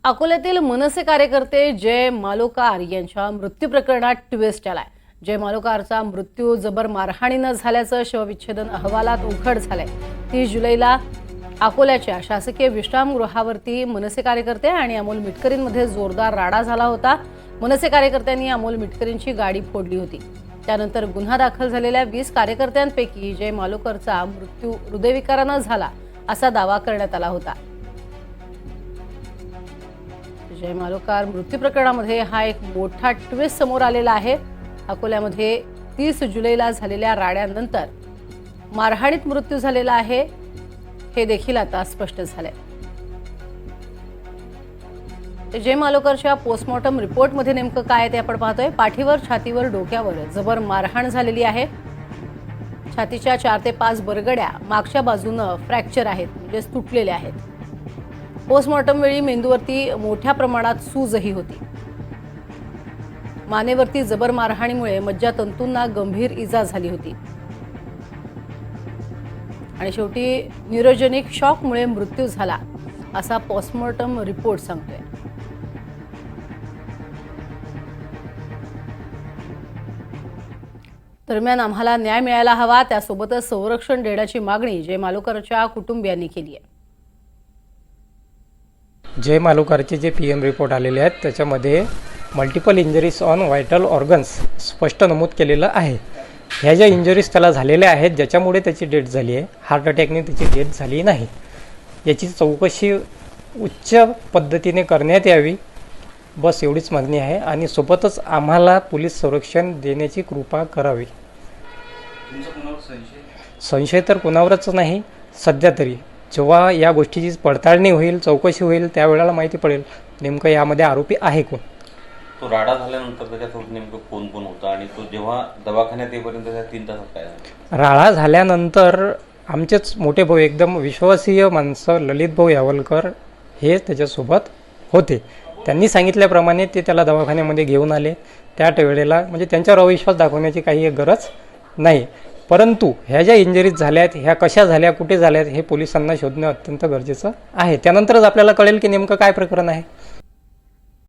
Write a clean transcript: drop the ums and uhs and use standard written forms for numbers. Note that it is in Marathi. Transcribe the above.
अकोल्यातील मनसे कार्यकर्ते जय मालोकार यांच्या मृत्यू प्रकरणात ट्विस्ट आलाय। जय मालोकारचा मृत्यू जबर मारहाणीनं झाल्याचं शवविच्छेदन अहवालात उघड झालंय। 30 जुलैला अकोल्याच्या शासकीय विश्रामगृहावरती मनसे कार्यकर्ते आणि अमोल मिटकरींमध्ये जोरदार राडा झाला होता। मनसे कार्यकर्त्यांनी अमोल मिटकरींची गाडी फोडली होती। त्यानंतर गुन्हा दाखल झालेल्या 20 कार्यकर्त्यांपैकी जय मालोकारचा मृत्यू हृदयविकारानं झाला असा दावा करण्यात आला होता। जय मालोकार मृत्यू प्रकरणामध्ये हा एक मोठा ट्विस्ट समोर आलेला आहे। अकोल्यामध्ये 30 जुलैला झालेल्या राड्यानंतर मारहाणीत मृत्यू झालेला आहे हे देखील आता स्पष्ट झालंय। जय मालोकारच्या पोस्टमॉर्टम रिपोर्टमध्ये नेमकं काय आहे ते आपण पाहतोय। पाठीवर, छातीवर, डोक्यावर जबर मारहाण झालेली आहे। छातीच्या 4 ते 5 बरगड्या मागच्या बाजूनं फ्रॅक्चर आहेत, म्हणजे तुटलेल्या आहेत। पोस्टमॉर्टम वेळी मेंदूवरती मोठ्या प्रमाणात सूजही होती। मानेवरती जबर मारहाणीमुळे मज्जातंतूंना गंभीर इजा झाली होती आणि शेवटी न्यूरोजेनिक शॉकमुळे मृत्यू झाला असा पोस्टमॉर्टम रिपोर्ट सांगतोय। दरम्यान आम्हाला न्याय मिळायला हवा, त्यासोबतच संरक्षण देण्याची मागणी जय मालोकारच्या कुटुंबियांनी केली आहे। जय मालोकारचे जे PM रिपोर्ट आलेले आहेत त्याच्यामध्ये multiple injuries on vital organs स्पष्ट नमूद केलेलं आहे। ह्या ज्या इंजरीज त्याला झालेल्या आहेत ज्याच्यामुळे त्याची डेथ झाली आहे, हार्ट अटॅकने त्याची डेथ झाली नाही, याची चौकशी उच्च पद्धतीने करण्यात यावी, बस एवढीच मागणी आहे। आणि सोबतच आम्हाला पोलीस संरक्षण देण्याची कृपा करावी। संशय तर कोणावरच नाही सध्या तरी। जेव्हा या गोष्टीची पडताळणी होईल, चौकशी होईल, त्यावेळेला माहिती पडेल नेमकं यामध्ये आरोपी आहे कोण। तो राडा झाल्यानंतर त्याच्यासोबत नेमकं कोण कोण होता आणि तो जेव्हा दवाखान्यात येईपर्यंत त्या 3 तासात काय झालं? राडा झाल्यानंतर आमचेच मोठे भाऊ, एकदम विश्वासीय माणसं, ललित भाऊ यावलकर हे त्याच्यासोबत होते। त्यांनी सांगितल्याप्रमाणे ते त्याला दवाखान्यामध्ये घेऊन आले। त्या वेळेला म्हणजे त्यांच्यावर अविश्वास दाखवण्याची काही गरज नाही, परंतु ह्या ज्या इंजरीज झाल्या आहेत ह्या कशा झाल्या, कुठे झाल्या हे पोलिसांना शोधणं अत्यंत गरजेचं आहे। त्यानंतरच आपल्याला कळेल की नेमकं काय प्रकरण आहे।